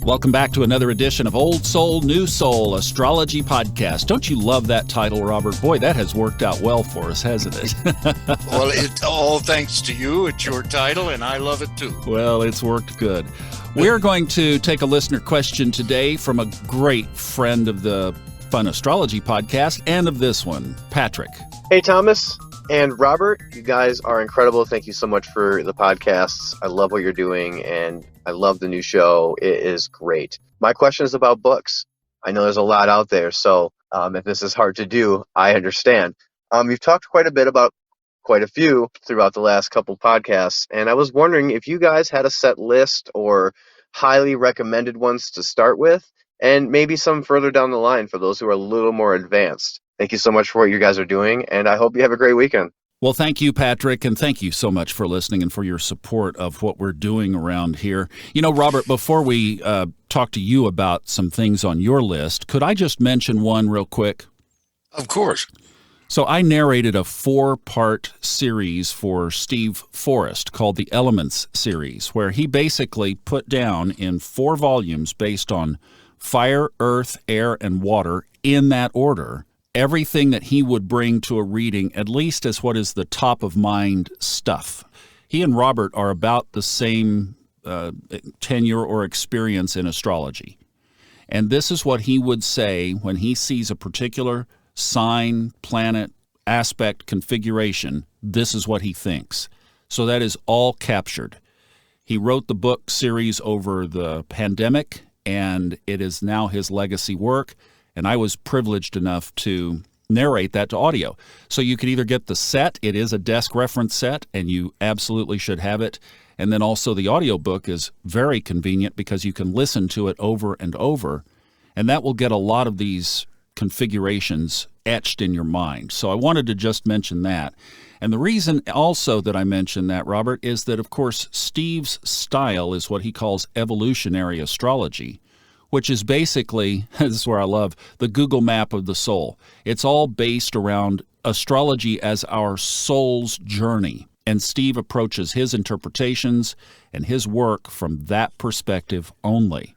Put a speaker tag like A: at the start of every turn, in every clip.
A: Welcome back to another edition of Old Soul, New Soul, Astrology Podcast. Don't you love that title, Robert? Boy, that has worked out well for us, hasn't it?
B: Well, it's all thanks to you. It's your title, and I love it too.
A: Well, it's worked good. We're going to take a listener question today from a great friend of the Fun Astrology Podcast and of this one, Patrick.
C: Hey, Thomas and Robert, you guys are incredible. Thank you so much for the podcasts. I love what you're doing, and I love the new show. It is great. My question is about books. I know there's a lot out there, so if this is hard to do, I understand. You've talked quite a bit about quite a few throughout the last couple podcasts, and I was wondering if you guys had a set list or highly recommended ones to start with, and maybe some further down the line for those who are a little more advanced. Thank you so much for what you guys are doing, and I hope you have a great weekend.
A: Well, thank you, Patrick, and thank you so much for listening and for your support of what we're doing around here. You know, Robert, before we talk to you about some things on your list, could I just mention one real quick?
B: Of course.
A: So I narrated a 4-part series for Steve Forrest called the Elements series, where he basically put down in 4 volumes based on fire, earth, air, and water in that order, everything that he would bring to a reading, at least as what is the top of mind stuff. He and Robert are about the same tenure or experience in astrology. And this is what he would say when he sees a particular sign, planet, aspect, configuration. This is what he thinks. So that is all captured. He wrote the book series over the pandemic, and it is now his legacy work. And I was privileged enough to narrate that to audio. So you could either get the set, it is a desk reference set, and you absolutely should have it. And then also the audiobook is very convenient because you can listen to it over and over, and that will get a lot of these configurations etched in your mind. So I wanted to just mention that. And the reason also that I mentioned that, Robert, is that, of course, Steve's style is what he calls evolutionary astrology, which is basically, this is where I love, the Google map of the soul. It's all based around astrology as our soul's journey. And Steve approaches his interpretations and his work from that perspective only.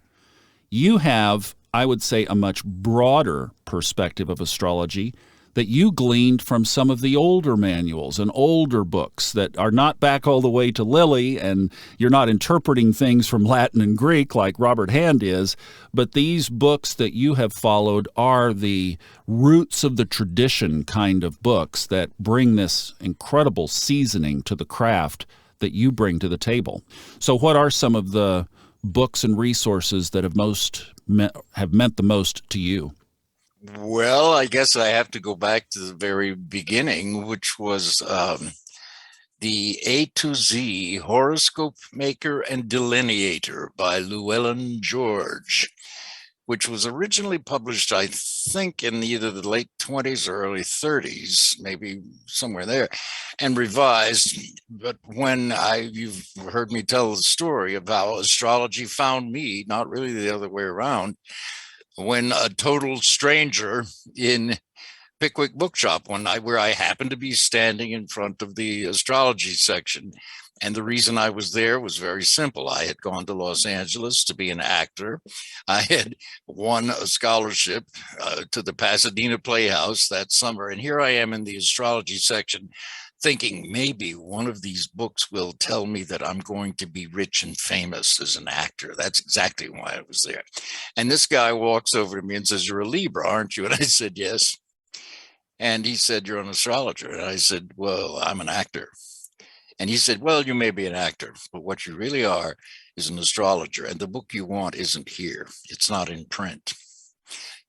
A: You have, I would say, a much broader perspective of astrology that you gleaned from some of the older manuals and older books that are not back all the way to Lily, and you're not interpreting things from Latin and Greek like Robert Hand is, but these books that you have followed are the roots of the tradition kind of books that bring this incredible seasoning to the craft that you bring to the table. So what are some of the books and resources that have meant the most to you?
B: Well, I guess I have to go back to the very beginning, which was the A to Z Horoscope Maker and Delineator by Llewellyn George, which was originally published, I think, in either the late 20s or early 30s, maybe somewhere there, and revised. But when you've heard me tell the story of how astrology found me, not really the other way around, when a total stranger in Pickwick Bookshop one night, where I happened to be standing in front of the astrology section. And the reason I was there was very simple. I had gone to Los Angeles to be an actor. I had won a scholarship to the Pasadena Playhouse that summer. And here I am in the astrology section thinking maybe one of these books will tell me that I'm going to be rich and famous as an actor. That's exactly why I was there. And this guy walks over to me and says, "You're a Libra, aren't you?" And I said, "Yes." And he said, "You're an astrologer." And I said, "Well, I'm an actor." And he said, "Well, you may be an actor, but what you really are is an astrologer. And the book you want isn't here. It's not in print.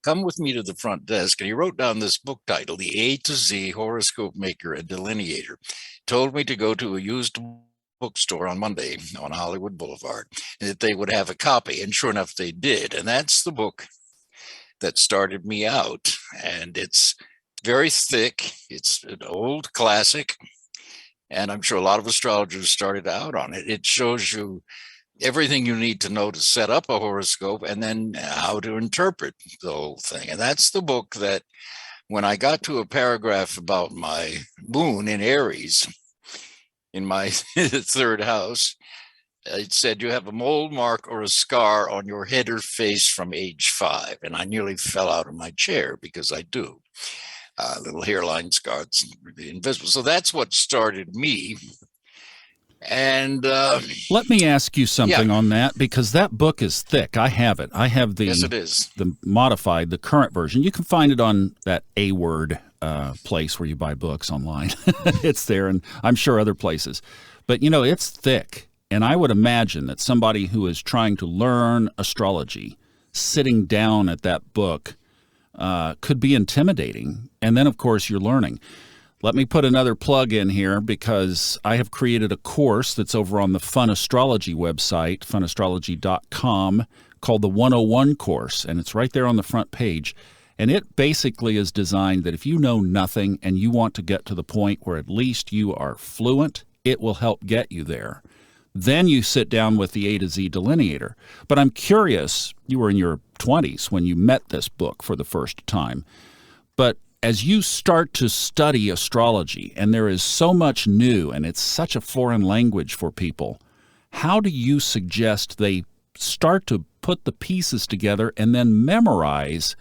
B: Come with me to the front desk." And he wrote down this book title, The A to Z Horoscope Maker and Delineator. Told me to go to a used bookstore on Monday on Hollywood Boulevard, and that they would have a copy. And sure enough, they did. And that's the book that started me out. And it's very thick. It's an old classic. And I'm sure a lot of astrologers started out on it. It shows you everything you need to know to set up a horoscope and then how to interpret the whole thing. And that's the book that when I got to a paragraph about my moon in Aries in my third house, It said you have a mole mark or a scar on your head or face from age 5. And I nearly fell out of my chair because I do. Little hairline scars, really invisible. So that's what started me. And
A: let me ask you something on that, because that book is thick. I have it. I have the
B: yes, it is.
A: The modified, the current version. You can find it on that A-word place where you buy books online. It's there, and I'm sure other places. But, it's thick. And I would imagine that somebody who is trying to learn astrology, sitting down at that book, could be intimidating. And then, of course, you're learning. Let me put another plug in here, because I have created a course that's over on the Fun Astrology website, funastrology.com, called the 101 course, and it's right there on the front page. And it basically is designed that if you know nothing and you want to get to the point where at least you are fluent, it will help get you there. Then you sit down with the A to Z delineator. But I'm curious, you were in your 20s when you met this book for the first time. But as you start to study astrology, and there is so much new, and it's such a foreign language for people, how do you suggest they start to put the pieces together and then memorize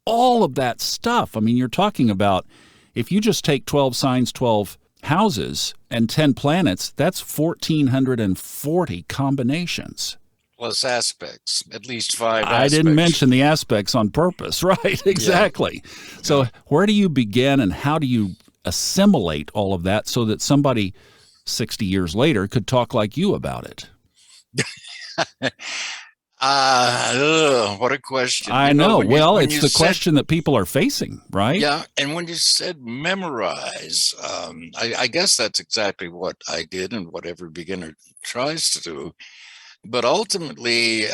A: all of that stuff? I mean, you're talking about, if you just take 12 signs, 12 houses, and 10 planets, that's 1,440 combinations.
B: Plus aspects, at least 5 aspects.
A: I didn't mention the aspects on purpose, right? Exactly. Yeah. So where do you begin, and how do you assimilate all of that so that somebody 60 years later could talk like you about it?
B: What a question.
A: I know. Well, it's the question that people are facing, right?
B: Yeah. And when you said memorize, I guess that's exactly what I did and what every beginner tries to do. But ultimately,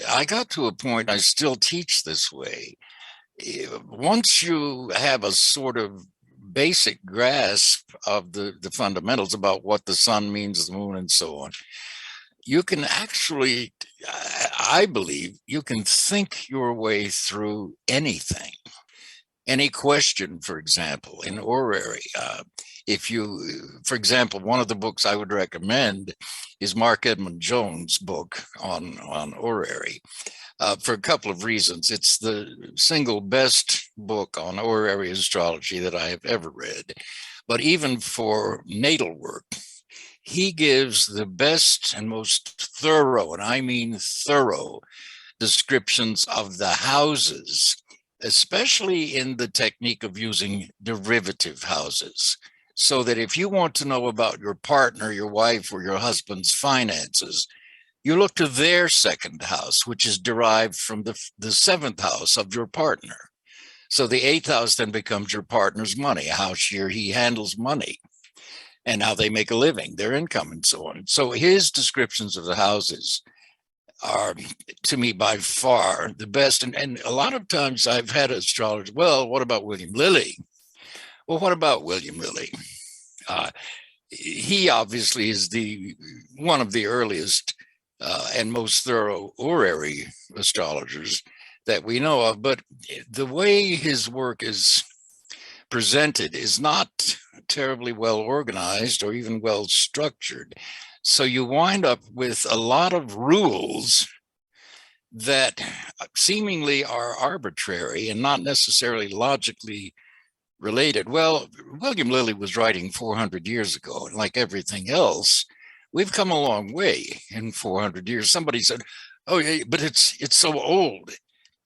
B: I got to a point, I still teach this way. Once you have a sort of basic grasp of the fundamentals about what the sun means, the moon, and so on, you can actually, I believe, you can think your way through anything. Any question, for example, in Horary. If you, for example, one of the books I would recommend is Marc Edmunds' book on Horary, for a couple of reasons. It's the single best book on Horary astrology that I have ever read. But even for natal work, he gives the best and most thorough, and I mean thorough, descriptions of the houses, especially in the technique of using derivative houses. So that if you want to know about your partner, your wife, or your husband's finances, you look to their second house, which is derived from the seventh house of your partner. So the eighth house then becomes your partner's money, how she or he handles money, and how they make a living, their income, and so on. So his descriptions of the houses are, to me, by far the best. And a lot of times I've had astrologers, well, what about William Lilly? Well, what about William Lilly? He obviously is one of the earliest and most thorough horary astrologers that we know of. But the way his work is presented is not terribly well organized or even well structured. So you wind up with a lot of rules that seemingly are arbitrary and not necessarily logically related. Well, William Lilly was writing 400 years ago, and like everything else, we've come a long way in 400 years. Somebody said, oh, yeah, but it's so old.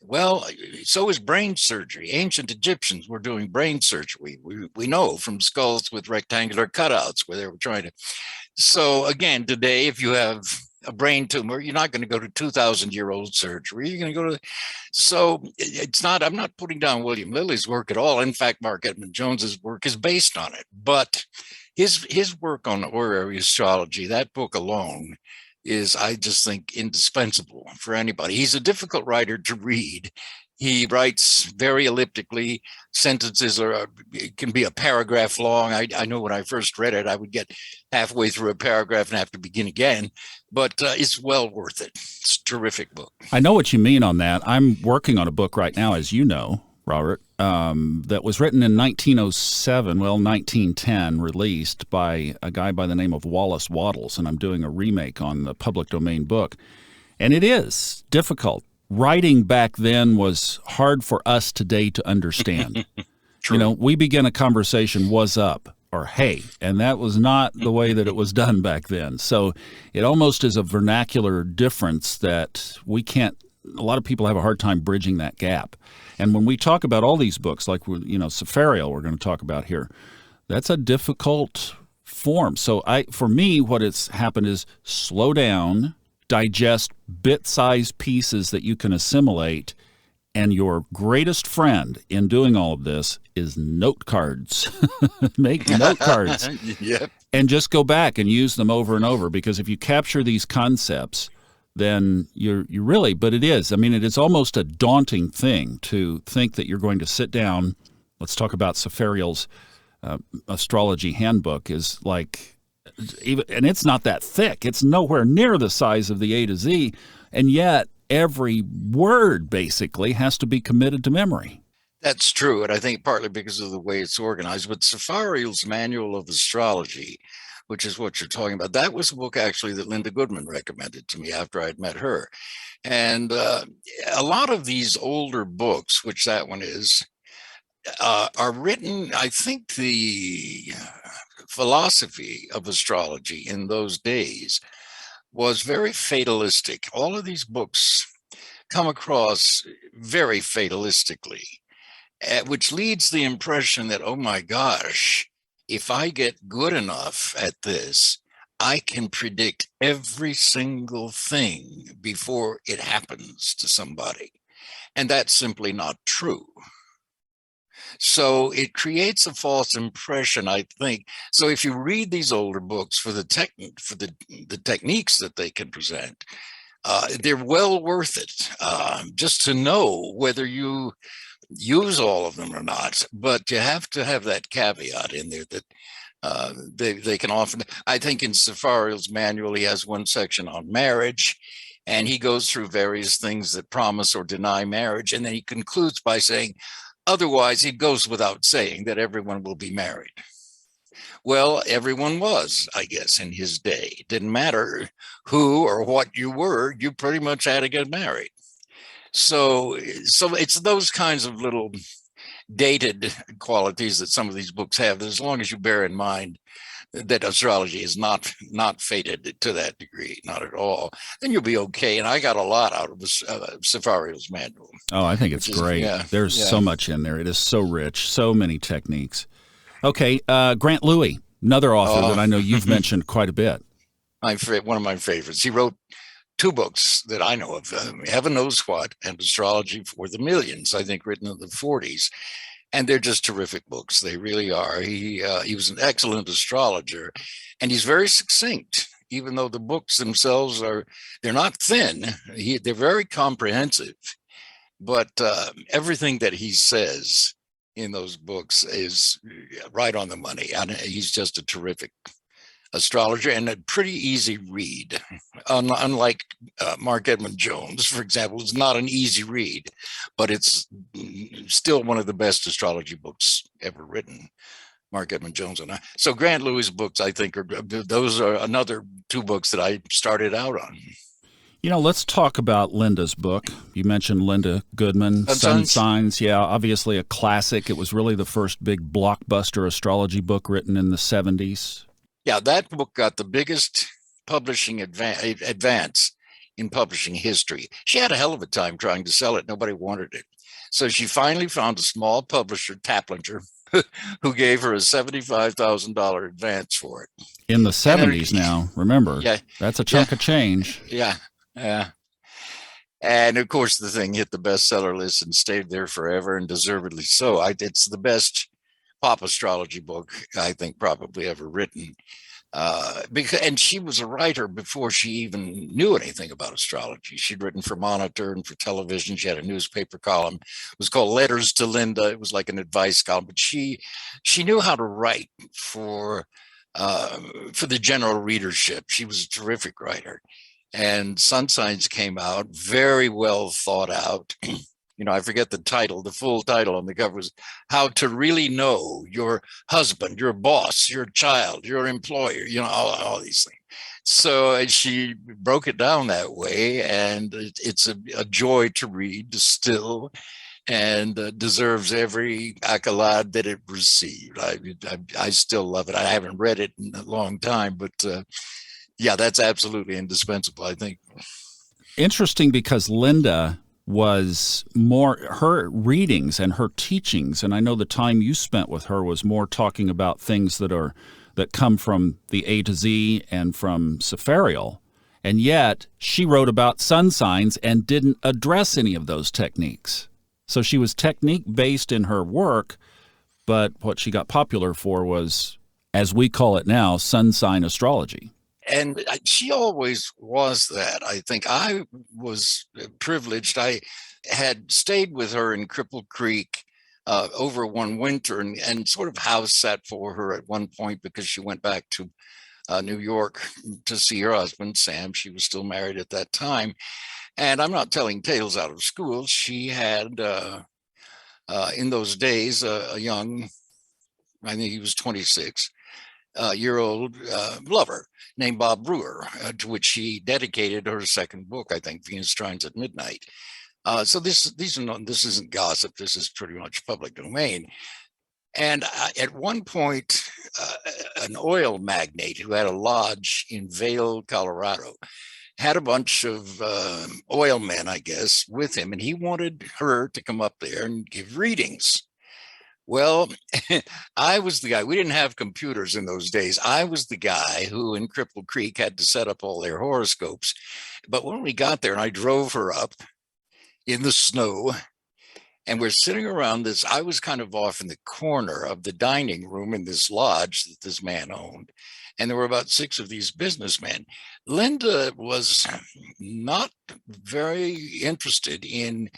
B: Well, so is brain surgery. Ancient Egyptians were doing brain surgery. We know from skulls with rectangular cutouts where they were trying to. So again, today, if you have a brain tumor, you're not going to go to 2,000-year-old surgery. You're going to go to, so it's not, I'm not putting down William Lilly's work at all. In fact, Marc Edmunds' work is based on it, but his work on horary astrology, that book alone, is, I just think, indispensable for anybody. He's a difficult writer to read. He writes very elliptically. Sentences it can be a paragraph long. I know when I first read it, I would get halfway through a paragraph and have to begin again, but it's well worth it. It's a terrific book.
A: I know what you mean on that. I'm working on a book right now, as you know, Robert, that was written in 1907, 1910, released by a guy by the name of Wallace Wattles, and I'm doing a remake on the public domain book. And it is difficult. Writing back then was hard for us today to understand.
B: True.
A: We begin a conversation, "Was up?" or "Hey," and that was not the way that it was done back then. So it almost is a vernacular difference that we can't, a lot of people have a hard time bridging that gap. And when we talk about all these books, like, Sepharial, we're going to talk about here, that's a difficult form. So for me, what has happened is slow down, digest bit-sized pieces that you can assimilate, and your greatest friend in doing all of this is note cards. Make note cards.
B: Yep.
A: And just go back and use them over and over, because if you capture these concepts, then you really, but it is. I mean, it is almost a daunting thing to think that you're going to sit down. Let's talk about Sepharial's astrology handbook is like, and it's not that thick. It's nowhere near the size of the A to Z, and yet every word basically has to be committed to memory.
B: That's true, and I think partly because of the way it's organized. But Sepharial's Manual of Astrology, which is what you're talking about, that was a book actually that Linda Goodman recommended to me after I'd met her. And a lot of these older books, which that one is, are written, I think the philosophy of astrology in those days was very fatalistic. All of these books come across very fatalistically, which leads the impression that, oh my gosh, if I get good enough at this, I can predict every single thing before it happens to somebody. And that's simply not true. So it creates a false impression, I think. So if you read these older books for the techniques that they can present, they're well worth it, just to know whether you use all of them or not. But you have to have that caveat in there that they can often, I think in Sepharial's manual, he has one section on marriage, and he goes through various things that promise or deny marriage. And then he concludes by saying, otherwise, it goes without saying that everyone will be married. Well, everyone was, I guess, in his day. It didn't matter who or what you were, you pretty much had to get married. So it's those kinds of little dated qualities that some of these books have, as long as you bear in mind that astrology is not fated to that degree, not at all, then you'll be okay. And I got a lot out of Sepharial's manual.
A: Oh, I think it's great. There's so much in there. It is so rich, so many techniques. Okay, Grant Lewi, another author that I know you've mentioned quite a bit.
B: One of my favorites. He wrote two books that I know of, Heaven Knows What and Astrology for the Millions, I think written in the 40s. And they're just terrific books. They really are. He was an excellent astrologer, and he's very succinct, even though the books themselves they're not thin. They're very comprehensive, but everything that he says in those books is right on the money. And he's just a terrific astrologer and a pretty easy read. Unlike Marc Edmund Jones, for example, it's not an easy read, but it's still one of the best astrology books ever written. Marc Edmund Jones and I. So Grant Lewi's books, I think, those are another two books that I started out on.
A: Let's talk about Linda's book. You mentioned Linda Goodman, Sun Signs. Yeah, obviously a classic. It was really the first big blockbuster astrology book written in the 70s.
B: Yeah, that book got the biggest publishing advance in publishing history. She had a hell of a time trying to sell it. Nobody wanted it. So she finally found a small publisher, Taplinger, who gave her a $75,000 advance for it.
A: In the 70s now, remember. Yeah, that's a chunk of change.
B: Yeah. And of course, the thing hit the bestseller list and stayed there forever, and deservedly so. It's the best pop astrology book I think probably ever written, and she was a writer before she even knew anything about astrology. She'd written for Monitor and for television. She had a newspaper column. It was called Letters to Linda. It was like an advice column, but she knew how to write for the general readership. She was a terrific writer. And Sun Signs came out very well thought out. I forget the title, the full title on the cover was How to Really Know Your Husband, Your Boss, Your Child, Your Employer, all these things. So she broke it down that way, and it's a joy to read still, and deserves every accolade that it received. I still love it. I haven't read it in a long time, but yeah, that's absolutely indispensable, I think.
A: Interesting, because Linda was more, her readings and her teachings, and I know the time you spent with her was more talking about things that come from the A to Z and from Sepharial, and yet she wrote about sun signs and didn't address any of those techniques. So she was technique based in her work, but what she got popular for was, as we call it now, sun sign astrology.
B: And she always was that. I think I was privileged. I had stayed with her in Cripple Creek over one winter, and sort of house sat for her at one point because she went back to New York to see her husband, Sam. She was still married at that time. And I'm not telling tales out of school. She had, in those days, a young, I think he was 26, year old lover named Bob Brewer, to which she dedicated her second book, I think, Venus Trines at Midnight. So this isn't gossip. This is pretty much public domain. And at one point, an oil magnate who had a lodge in Vail, Colorado, had a bunch of oil men, I guess, with him, and he wanted her to come up there and give readings. Well, I was the guy. We didn't have computers in those days. I was the guy who in Cripple Creek had to set up all their horoscopes. But when we got there and I drove her up in the snow, and we're sitting around this, I was kind of off in the corner of the dining room in this lodge that this man owned. And there were about 6 of these businessmen. Linda was not very interested in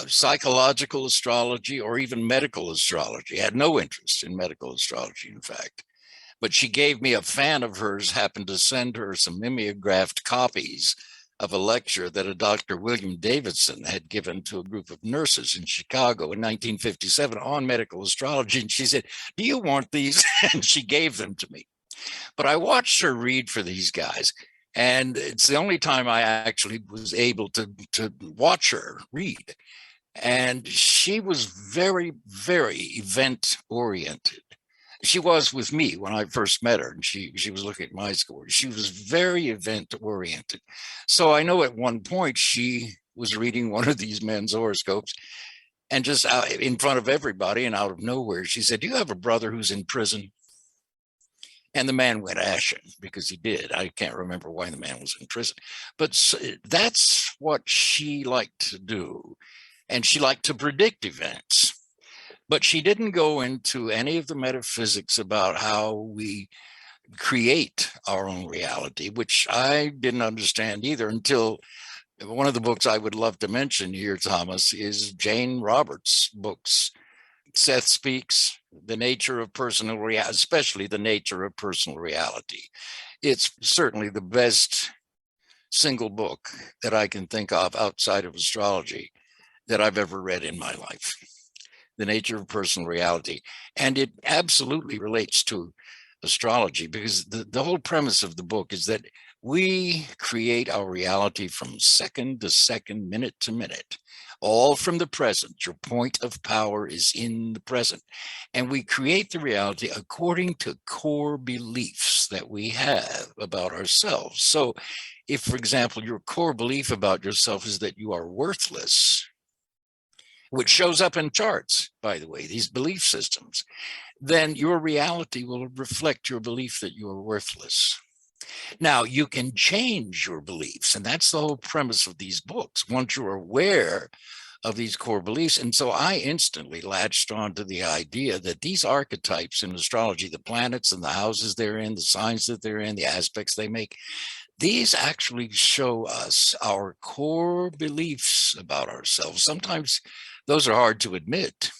B: psychological astrology or even medical astrology. Had no interest in medical astrology, in fact. But she gave me, a fan of hers happened to send her some mimeographed copies of a lecture that a Dr. William Davidson had given to a group of nurses in Chicago in 1957 on medical astrology. And she said, "Do you want these?" And she gave them to me. But I watched her read for these guys. And it's the only time I actually was able to watch her read. And she was very, very event oriented. She was with me when I first met her, and she was looking at my score. She was very event oriented. So I know at one point she was reading one of these men's horoscopes, and just out in front of everybody and out of nowhere, she said, "Do you have a brother who's in prison?" And the man went ashen, because he did. I can't remember why the man was in prison. But that's what she liked to do. And she liked to predict events. But she didn't go into any of the metaphysics about how we create our own reality, which I didn't understand either until one of the books I would love to mention here, Thomas, is Jane Roberts' books. Seth Speaks, The Nature of Personal Reality, especially The Nature of Personal Reality. It's certainly the best single book that I can think of outside of astrology that I've ever read in my life. The Nature of Personal Reality. And it absolutely relates to astrology, because the whole premise of the book is that we create our reality from second to second, minute to minute, all from the present. Your point of power is in the present. And we create the reality according to core beliefs that we have about ourselves. So if, for example, your core belief about yourself is that you are worthless, which shows up in charts, by the way, these belief systems, then your reality will reflect your belief that you are worthless. Now, you can change your beliefs, and that's the whole premise of these books, once you're aware of these core beliefs. And so I instantly latched on to the idea that these archetypes in astrology, the planets and the houses they're in, the signs that they're in, the aspects they make, these actually show us our core beliefs about ourselves. Sometimes those are hard to admit.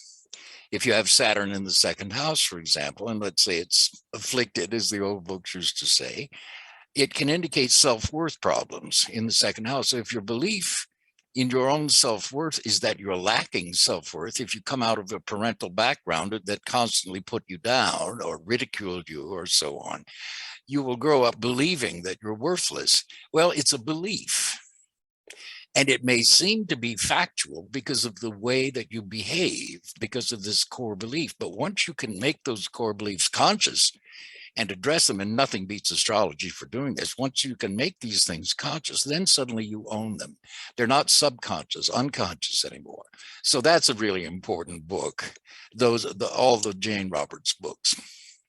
B: If you have Saturn in the second house, for example, and let's say it's afflicted, as the old books used to say, it can indicate self-worth problems in the second house. So if your belief in your own self-worth is that you're lacking self-worth if you come out of a parental background that constantly put you down or ridiculed you or so on. You will grow up believing that you're worthless. Well, it's a belief. And it may seem to be factual because of the way that you behave, because of this core belief. But once you can make those core beliefs conscious and address them, and nothing beats astrology for doing this, once you can make these things conscious, then suddenly you own them. They're not subconscious, unconscious anymore. So that's a really important book, all the Jane Roberts books.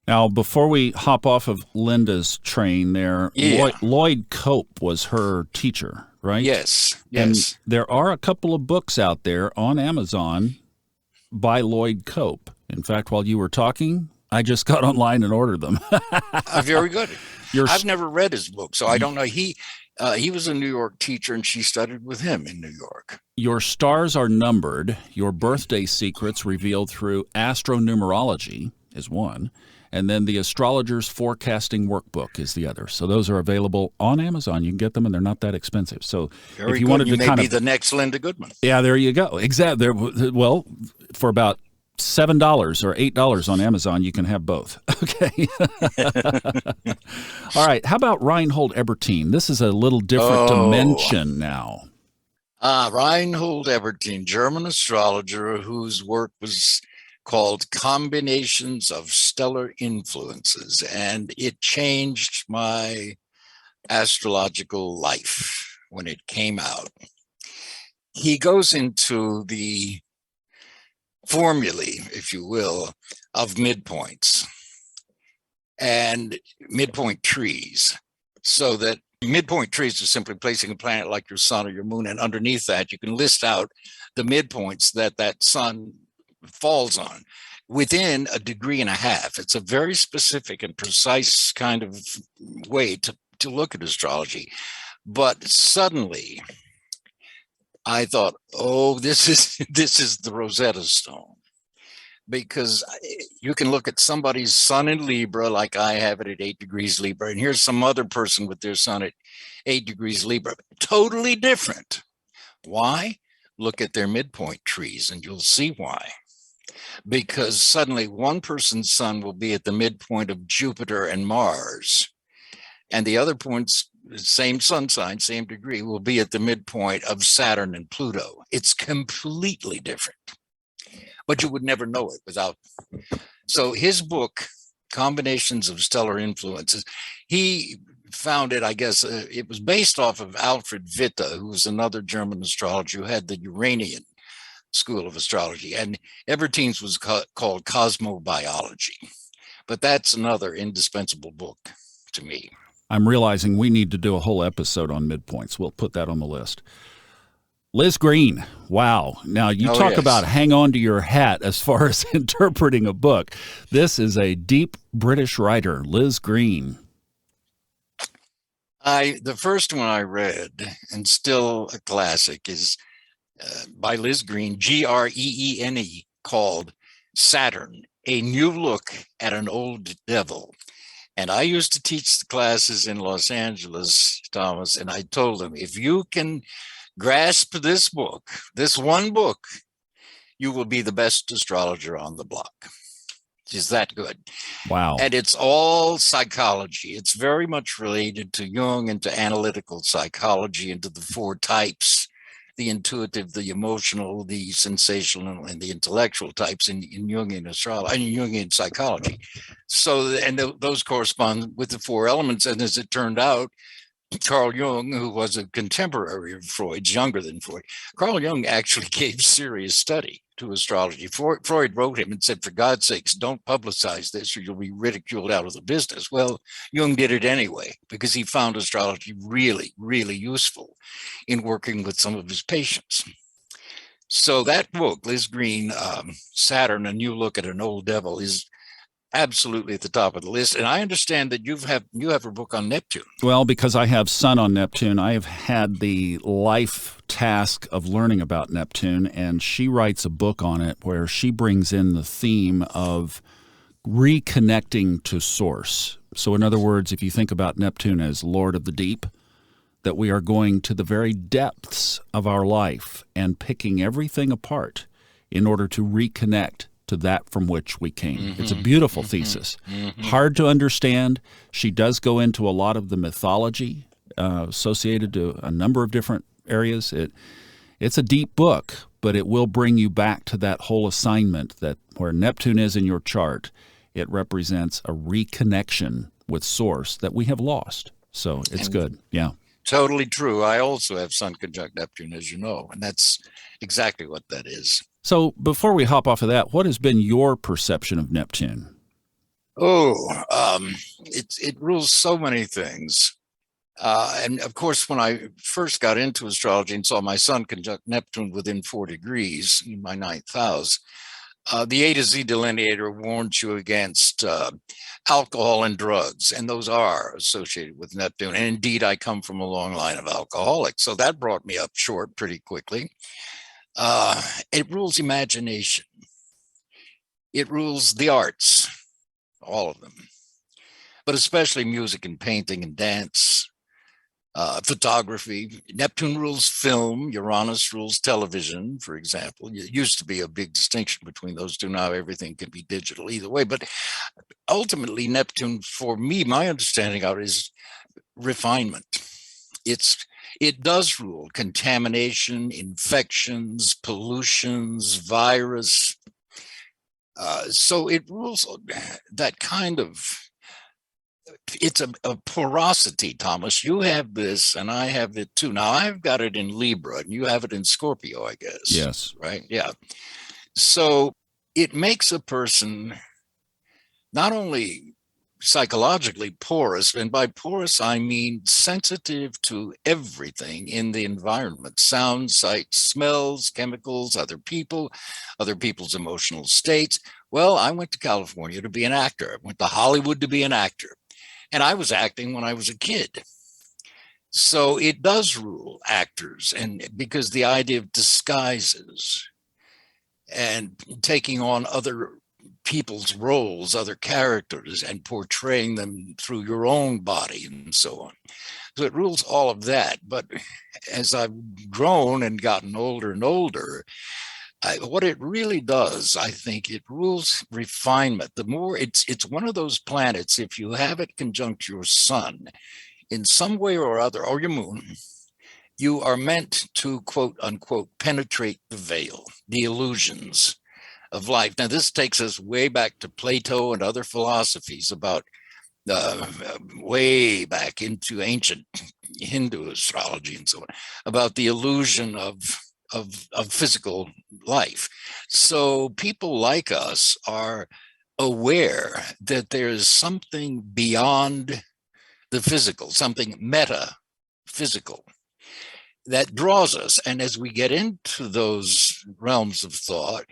A: Now, before we hop off of Linda's train there,
B: Yeah.
A: Lloyd Cope was her teacher, right?
B: Yes.
A: And there are a couple of books out there on Amazon by Lloyd Cope. In fact, while you were talking, I just got online and ordered them.
B: Very good. I've never read his book, so I don't know. He was a New York teacher, and she studied with him in New York.
A: Your stars are numbered. Your birthday secrets revealed through astronumerology is one. And then the Astrologer's Forecasting Workbook is the other. So those are available on Amazon. You can get them, and they're not that expensive. So
B: Very
A: if you
B: good.
A: wanted to
B: may
A: kind
B: be
A: of
B: the next Linda Goodman.
A: Yeah, there you go. Exactly. Well, for about $7 or $8 on Amazon, you can have both. Okay. All right. How about Reinhold Ebertin? This is a little different dimension now.
B: Reinhold Ebertin, German astrologer whose work was called Combinations of Stellar Influences, and it changed my astrological life when it came out. He goes into the formulae, if you will, of midpoints and midpoint trees, so that midpoint trees are simply placing a planet like your sun or your moon, and underneath that you can list out the midpoints that sun falls on within 1.5 degrees. It's a very specific and precise kind of way to look at astrology. But suddenly I thought, this is the Rosetta Stone, because you can look at somebody's sun in Libra, like I have it at 8 degrees Libra, and here's some other person with their sun at 8 degrees Libra, totally different. Why? Look at their midpoint trees and you'll see why. Because suddenly one person's sun will be at the midpoint of Jupiter and Mars, and the other points, same sun sign, same degree, will be at the midpoint of Saturn and Pluto. It's completely different, but you would never know it without. So his book, Combinations of Stellar Influences, he found it, I guess, it was based off of Alfred Witte, who was another German astrologer who had the Uranian school of astrology, and Ebertin's was called Cosmobiology. But that's another indispensable book to me.
A: I'm realizing we need to do a whole episode on midpoints. We'll put that on the list. Liz Greene. Wow. Now, you talk about hang on to your hat as far as interpreting a book. This is a deep British writer, Liz Greene.
B: The first one I read, and still a classic, is by Liz Greene, Greene, called Saturn, A New Look at an Old Devil. And I used to teach the classes in Los Angeles, Thomas, and I told them, if you can grasp this book, this one book, you will be the best astrologer on the block. It's that good.
A: Wow.
B: And it's all psychology. It's very much related to Jung and to analytical psychology and to the 4 types, the intuitive, the emotional, the sensational, and the intellectual types in Jungian astrology, in Jungian psychology. So, and those correspond with the 4 elements. And as it turned out, Carl Jung, who was a contemporary of Freud's, younger than Freud, Carl Jung actually gave serious study to astrology. Freud wrote him and said, for God's sakes, don't publicize this or you'll be ridiculed out of the business. Well, Jung did it anyway because he found astrology really, really useful in working with some of his patients. So that book, Liz Greene, Saturn, A New Look at an Old Devil, is absolutely at the top of the list. And I understand that you have a book on Neptune.
A: Well, because I have Sun on Neptune, I have had the life task of learning about Neptune, and she writes a book on it where she brings in the theme of reconnecting to source. So in other words, if you think about Neptune as Lord of the Deep, that we are going to the very depths of our life and picking everything apart in order to reconnect to that from which we came.
B: Mm-hmm.
A: It's a beautiful thesis.
B: Mm-hmm.
A: Hard to understand. She does go into a lot of the mythology associated to a number of different areas. It's a deep book, but it will bring you back to that whole assignment that where Neptune is in your chart, it represents a reconnection with Source that we have lost. So it's good. Yeah.
B: Totally true. I also have Sun conjunct Neptune, as you know, and that's exactly what that is.
A: So before we hop off of that, what has been your perception of Neptune?
B: It rules so many things. And of course, when I first got into astrology and saw my Sun conjunct Neptune within 4 degrees in my 9th house, the A to Z delineator warns you against alcohol and drugs, and those are associated with Neptune. And indeed, I come from a long line of alcoholics, so that brought me up short pretty quickly. It rules imagination. It rules the arts, all of them, but especially music and painting and dance, photography. Neptune rules film. Uranus rules television, for example. It used to be a big distinction between those two. Now everything can be digital either way. But ultimately, Neptune, for me, my understanding of it is refinement. It does rule contamination, infections, pollutions, virus. So it rules that kind of, it's a porosity, Thomas. You have this and I have it too. Now I've got it in Libra and you have it in Scorpio, I guess.
A: Yes.
B: Right? Yeah. So it makes a person not only psychologically porous, and by porous I mean sensitive to everything in the environment: sound, sight, smells, chemicals, other people, other people's emotional states. Well, I went to California to be an actor. I went to Hollywood to be an actor, and I was acting when I was a kid. So it does rule actors, and because the idea of disguises and taking on other people's roles, other characters, and portraying them through your own body and so on. So it rules all of that. But as I've grown and gotten older and older, what it really does, I think, it rules refinement. The more it's one of those planets, if you have it conjunct your sun in some way or other, or your moon, you are meant to, quote unquote, penetrate the veil, the illusions of life. Now, this takes us way back to Plato and other philosophies about way back into ancient Hindu astrology and so on, about the illusion of physical life. So people like us are aware that there's something beyond the physical, something metaphysical that draws us. And as we get into those realms of thought,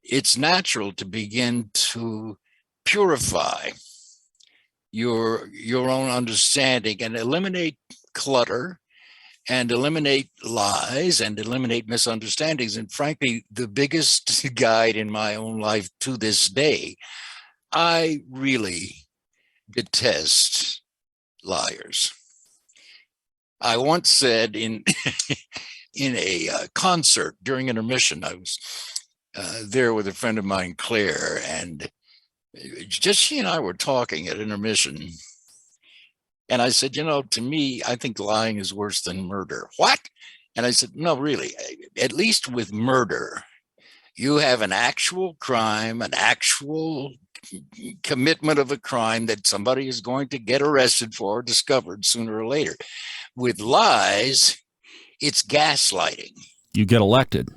B: it's natural to begin to purify your own understanding and eliminate clutter and eliminate lies and eliminate misunderstandings. And frankly, the biggest guide in my own life to this day, I really detest liars. I once said in a concert during intermission, I was there with a friend of mine, Claire, and just she and I were talking at intermission. And I said, to me, I think lying is worse than murder. What? And I said, no, really, at least with murder, you have an actual crime, an actual commitment of a crime that somebody is going to get arrested for or discovered sooner or later. With lies, it's gaslighting.
A: You get elected.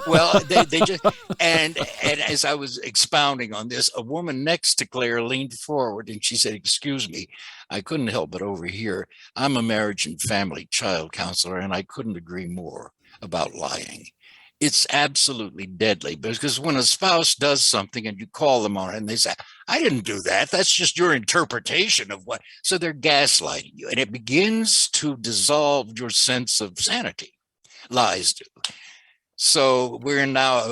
B: Well, they just, and as I was expounding on this, a woman next to Claire leaned forward and she said, "Excuse me, I couldn't help but overhear. I'm a marriage and family child counselor, and I couldn't agree more about lying. It's absolutely deadly, because when a spouse does something and you call them on it and they say, I didn't do that. That's just your interpretation of what." So they're gaslighting you, and it begins to dissolve your sense of sanity. Lies do. So we're in now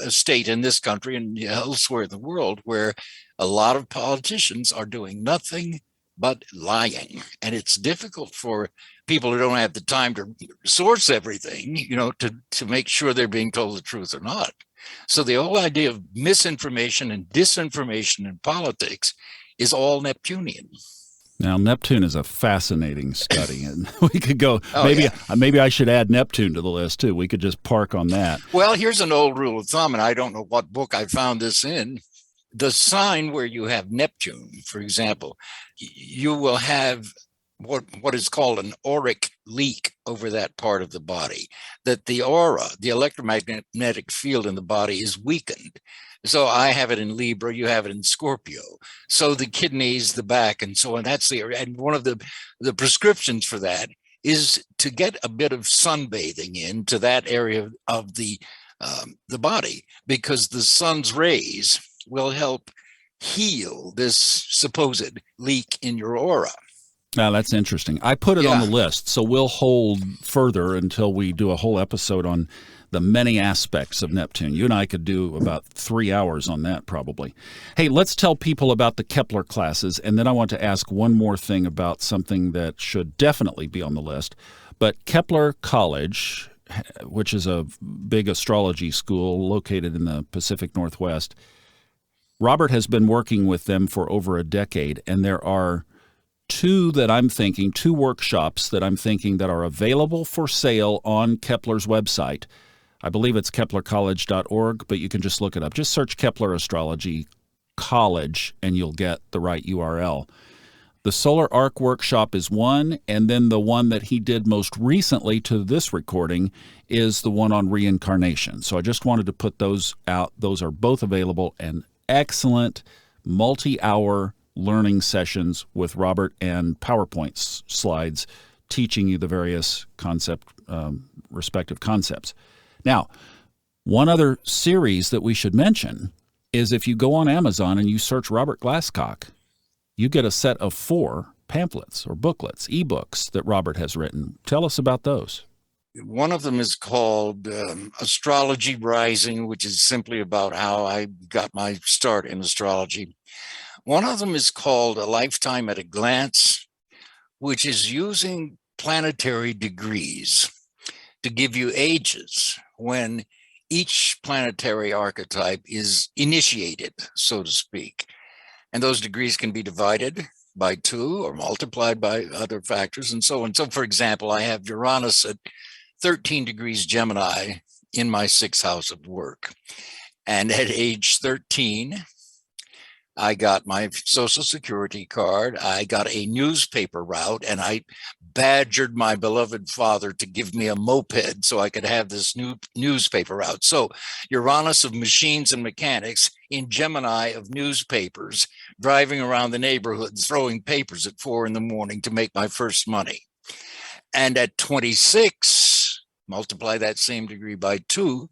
B: a state in this country and elsewhere in the world where a lot of politicians are doing nothing but lying. And it's difficult for people who don't have the time to source everything, to make sure they're being told the truth or not. So the whole idea of misinformation and disinformation in politics is all Neptunian.
A: Now, Neptune is a fascinating study, and we could go.
B: Yeah.
A: Maybe I should add Neptune to the list too. We could just park on that.
B: Well, here's an old rule of thumb, and I don't know what book I found this in. The sign where you have Neptune, for example, you will have what is called an auric leak over that part of the body, that the aura, the electromagnetic field in the body, is weakened. So I have it in Libra, you have it in Scorpio. So the kidneys, the back, and so on, that's the area. And one of the prescriptions for that is to get a bit of sunbathing into that area of the body, because the sun's rays will help heal this supposed leak in your aura.
A: Now, that's interesting. I put it on the list, so we'll hold further until we do a whole episode on the many aspects of Neptune. You and I could do about 3 hours on that probably. Hey, let's tell people about the Kepler classes, and then I want to ask one more thing about something that should definitely be on the list. But Kepler College, which is a big astrology school located in the Pacific Northwest, Robert has been working with them for over a decade, and there are two workshops that I'm thinking that are available for sale on Kepler's website. I believe it's keplercollege.org, but you can just look it up. Just search Kepler Astrology College, and you'll get the right URL. The Solar Arc workshop is one, and then the one that he did most recently to this recording is the one on reincarnation. So I just wanted to put those out. Those are both available, and excellent multi-hour learning sessions with Robert and PowerPoint slides teaching you the various respective concepts. Now, one other series that we should mention is if you go on Amazon and you search Robert Glasscock, you get a set of 4 pamphlets or booklets, ebooks that Robert has written. Tell us about those.
B: One of them is called Astrology Rising, which is simply about how I got my start in astrology. One of them is called A Lifetime at a Glance, which is using planetary degrees to give you ages when each planetary archetype is initiated, so to speak. And those degrees can be divided by 2 or multiplied by other factors and so on. So, for example, I have Uranus at 13 degrees Gemini in my 6th house of work. And at age 13, I got my Social Security card. I got a newspaper route, and I badgered my beloved father to give me a moped so I could have this new newspaper route. So Uranus of machines and mechanics, in Gemini of newspapers, driving around the neighborhood, throwing papers at 4 a.m. to make my first money. And at 26, multiply that same degree by 2,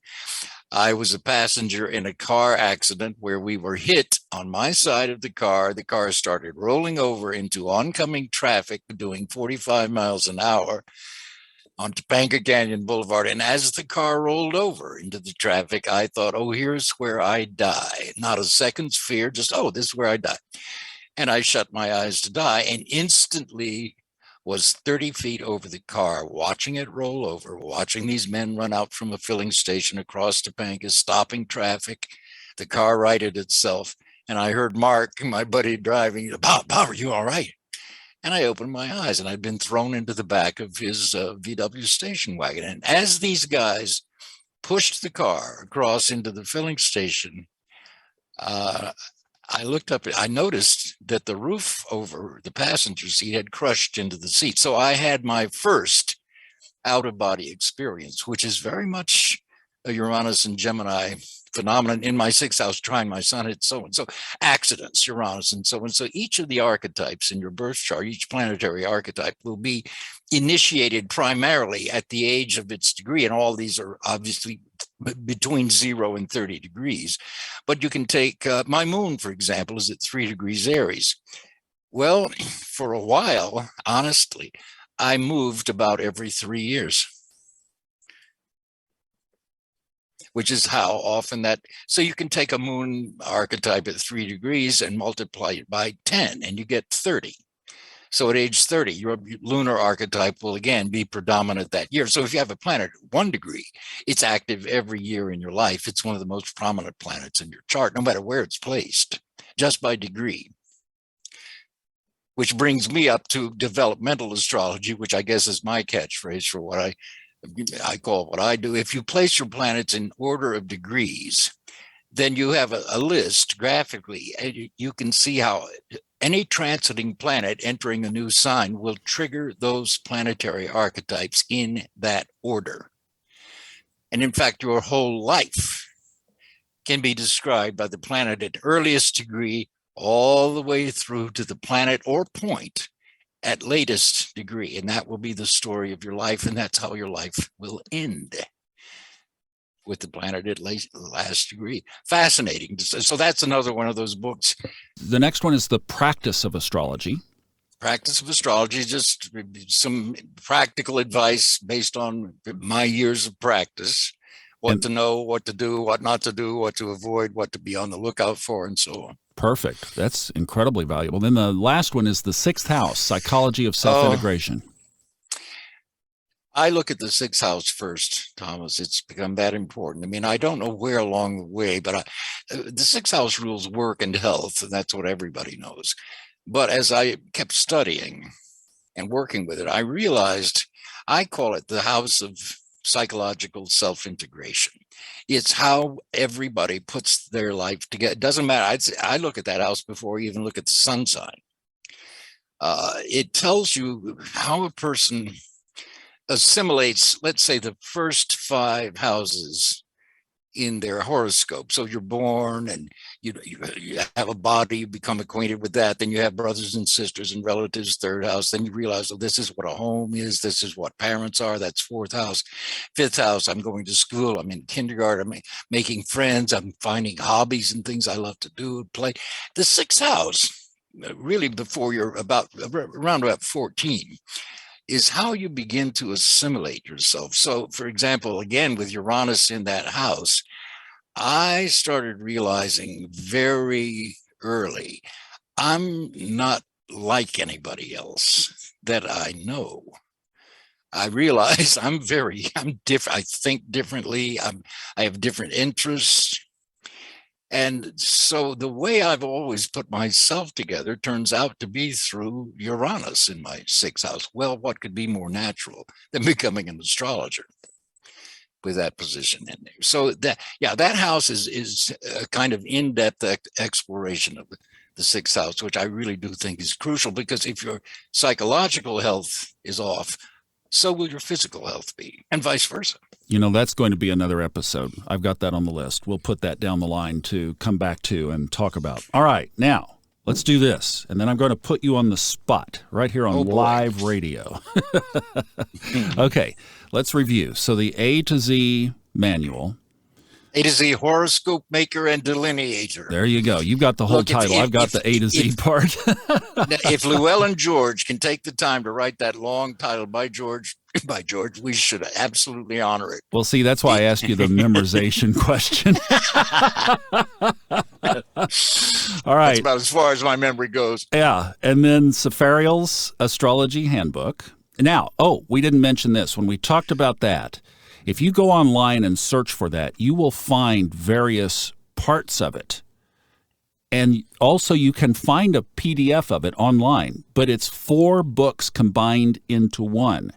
B: I was a passenger in a car accident where we were hit on my side of the car. The car started rolling over into oncoming traffic doing 45 miles an hour on Topanga Canyon Boulevard. And as the car rolled over into the traffic, I thought, oh, here's where I die. Not a second's fear, just, oh, this is where I die. And I shut my eyes to die and instantly was 30 feet over the car, watching it roll over, watching these men run out from a filling station across Topanga, stopping traffic. The car righted itself. And I heard Marc, my buddy driving, Bob, are you all right? And I opened my eyes, and I'd been thrown into the back of his VW station wagon. And as these guys pushed the car across into the filling station, I looked up, I noticed that the roof over the passenger seat had crushed into the seat. So I had my first out-of-body experience, which is very much a Uranus and Gemini phenomenon. In my 6th house, trine my sun, it's so and so, accidents, Uranus and so on. So each of the archetypes in your birth chart, each planetary archetype will be initiated primarily at the age of its degree. And all these are obviously between 0 and 30 degrees. But you can take my moon, for example, is at 3 degrees Aries. Well, for a while, honestly, I moved about every 3 years, which is how often that, so you can take a moon archetype at 3 degrees and multiply it by 10 and you get 30. So at age 30, your lunar archetype will again be predominant that year. So if you have a planet at 1 degree, it's active every year in your life. It's one of the most prominent planets in your chart, no matter where it's placed, just by degree. Which brings me up to developmental astrology, which I guess is my catchphrase for what I call what I do. If you place your planets in order of degrees, then you have a list graphically, and you can see how any transiting planet entering a new sign will trigger those planetary archetypes in that order. And in fact, your whole life can be described by the planet at earliest degree all the way through to the planet or point at latest degree. And that will be the story of your life. And that's how your life will end, with the planet at last degree. Fascinating. So that's another one of those books.
A: The next one is The Practice of Astrology.
B: Practice of Astrology, just some practical advice based on my years of practice. What to know, what to do, what not to do, what to avoid, what to be on the lookout for, and so on.
A: Perfect. That's incredibly valuable. Then the last one is The Sixth House, Psychology of Self-Integration.
B: I look at the 6th house first, Thomas. It's become that important. I mean, I don't know where along the way, but the 6th house rules work and health, and that's what everybody knows. But as I kept studying and working with it, I realized I call it the house of psychological self-integration. It's how everybody puts their life together. It doesn't matter. I look at that house before I even look at the sun sign. It tells you how a person assimilates, let's say, the first 5 houses in their horoscope. So you're born and you have a body, you become acquainted with that. Then you have brothers and sisters and relatives, 3rd house. Then you realize, oh, this is what a home is. This is what parents are. That's 4th house. 5th house, I'm going to school. I'm in kindergarten. I'm making friends. I'm finding hobbies and things I love to do, play. The 6th house, really before you're around about 14, is how you begin to assimilate yourself. So, for example, again, with Uranus in that house, I started realizing very early, I'm not like anybody else that I know. I realize I'm different. I think differently. I have different interests. And so the way I've always put myself together turns out to be through Uranus in my 6th house. Well, what could be more natural than becoming an astrologer with that position in there? So that house is a kind of in-depth exploration of the 6th house, which I really do think is crucial, because if your psychological health is off, so will your physical health be, and vice versa.
A: You know, that's going to be another episode. I've got that on the list. We'll put that down the line to come back to and talk about. All right, now, let's do this. And then I'm going to put you on the spot right here on live radio. Okay, let's review. So the A to Z manual.
B: A to Z horoscope maker and delineator.
A: There you go. You've got the whole title. I've got the A to Z part.
B: If Llewellyn George can take the time to write that long title by George, we should absolutely honor it.
A: Well, see, that's why I asked you the memorization question. All right.
B: That's about as far as my memory goes.
A: Yeah. And then Sepharial's Astrology Handbook. Now, we didn't mention this. When we talked about that, if you go online and search for that, you will find various parts of it. And also you can find a PDF of it online, but it's 4 books combined into one.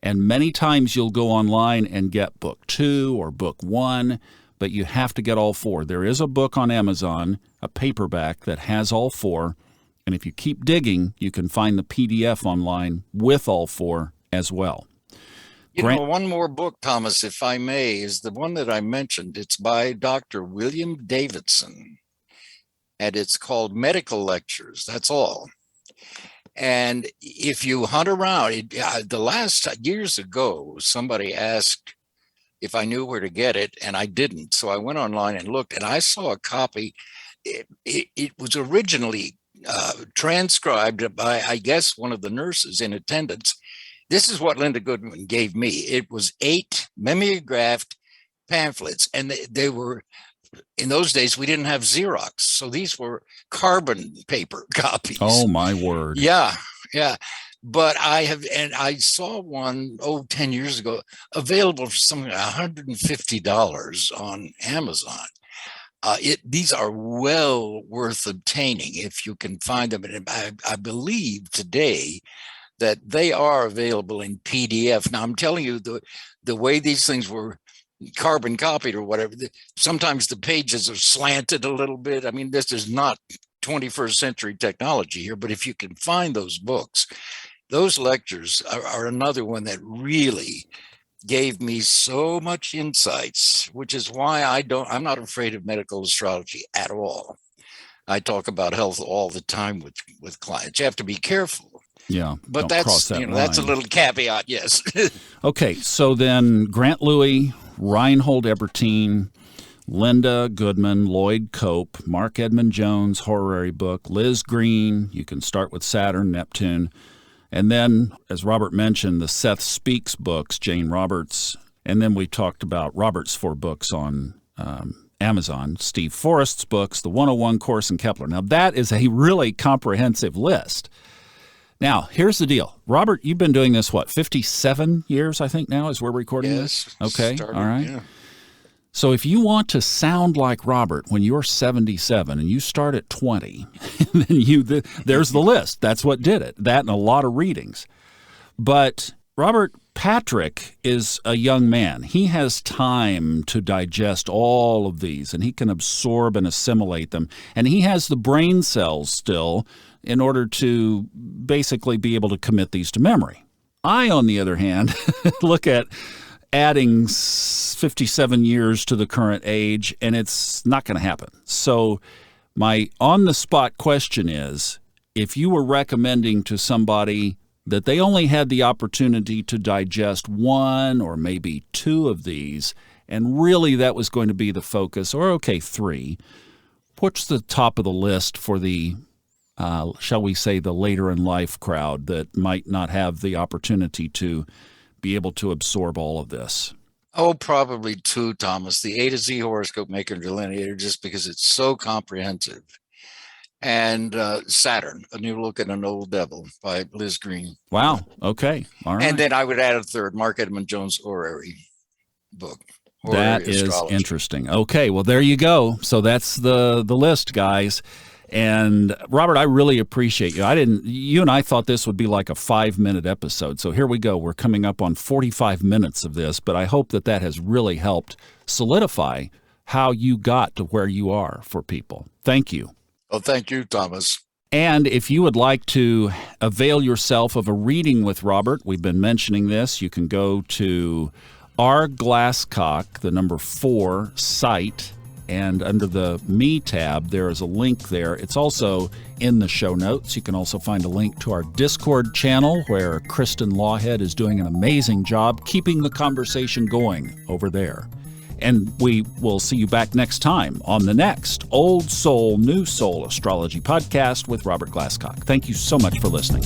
A: And many times you'll go online and get book 2 or book 1, but you have to get all 4. There is a book on Amazon, a paperback that has all 4. And if you keep digging, you can find the PDF online with all 4 as well.
B: One more book, Thomas, if I may, is the one that I mentioned. It's by Dr. William Davidson, and it's called Medical Lectures. That's all. And if you hunt around, the last years ago, somebody asked if I knew where to get it, and I didn't. So I went online and looked, and I saw a copy. It was originally transcribed by, I guess, one of the nurses in attendance. This is what Linda Goodman gave me. It was 8 mimeographed pamphlets, and they were, in those days, we didn't have Xerox. So these were carbon paper copies.
A: Oh, my word.
B: Yeah. Yeah. But I saw one, 10 years ago, available for something like $150 on Amazon. These are well worth obtaining if you can find them. And I believe today that they are available in PDF. Now, I'm telling you, the way these things were carbon copied or whatever, sometimes the pages are slanted a little bit. I mean, this is not 21st century technology here, but if you can find those books, those lectures are another one that really gave me so much insights, which is why I'm not afraid of medical astrology at all. I talk about health all the time with clients. You have to be careful.
A: Yeah,
B: but that's that's a little caveat. Yes.
A: Okay, so then Grant Lewi, Reinhold Ebertin, Linda Goodman, Lloyd Cope, Marc Edmund Jones, Horary book, Liz Greene. You can start with Saturn, Neptune. And then, as Robert mentioned, the Seth Speaks books, Jane Roberts. And then we talked about Robert's 4 books on Amazon, Steve Forrest's books, the 101 course in Kepler. Now, that is a really comprehensive list. Now, here's the deal. Robert, you've been doing this, 57 years, I think, now, as we're recording this? Okay, all right. Yeah. So if you want to sound like Robert when you're 77 and you start at 20, then there's the list. That's what did it. That and a lot of readings. But Robert Patrick is a young man. He has time to digest all of these, and he can absorb and assimilate them. And he has the brain cells still in order to basically be able to commit these to memory. I, on the other hand, look at adding 57 years to the current age, and it's not going to happen. So my on-the-spot question is, if you were recommending to somebody that they only had the opportunity to digest 1 or maybe 2 of these, and really that was going to be the focus, or 3, what's the top of the list for the, shall we say, the later in life crowd that might not have the opportunity to be able to absorb all of this?
B: Oh, probably 2, Thomas. The A to Z Horoscope Maker and Delineator, just because it's so comprehensive. And Saturn, A New Look at an Old Devil by Liz Greene.
A: Wow. Okay. All right.
B: And then I would add a third, Marc Edmund Jones' Horary book. Horary
A: that is
B: Astrology.
A: Interesting. Okay. Well, there you go. So that's the list, guys. And Robert, I really appreciate you. You and I thought this would be like a 5-minute episode. So here we go. We're coming up on 45 minutes of this, but I hope that has really helped solidify how you got to where you are for people. Thank you.
B: Oh, thank you, Thomas.
A: And if you would like to avail yourself of a reading with Robert, we've been mentioning this, you can go to our Glasscock, the number 4 site, and under the Me tab, there is a link there. It's also in the show notes. You can also find a link to our Discord channel where Kristen Lawhead is doing an amazing job keeping the conversation going over there. And we will see you back next time on the next Old Soul, New Soul Astrology podcast with Robert Glasscock. Thank you so much for listening.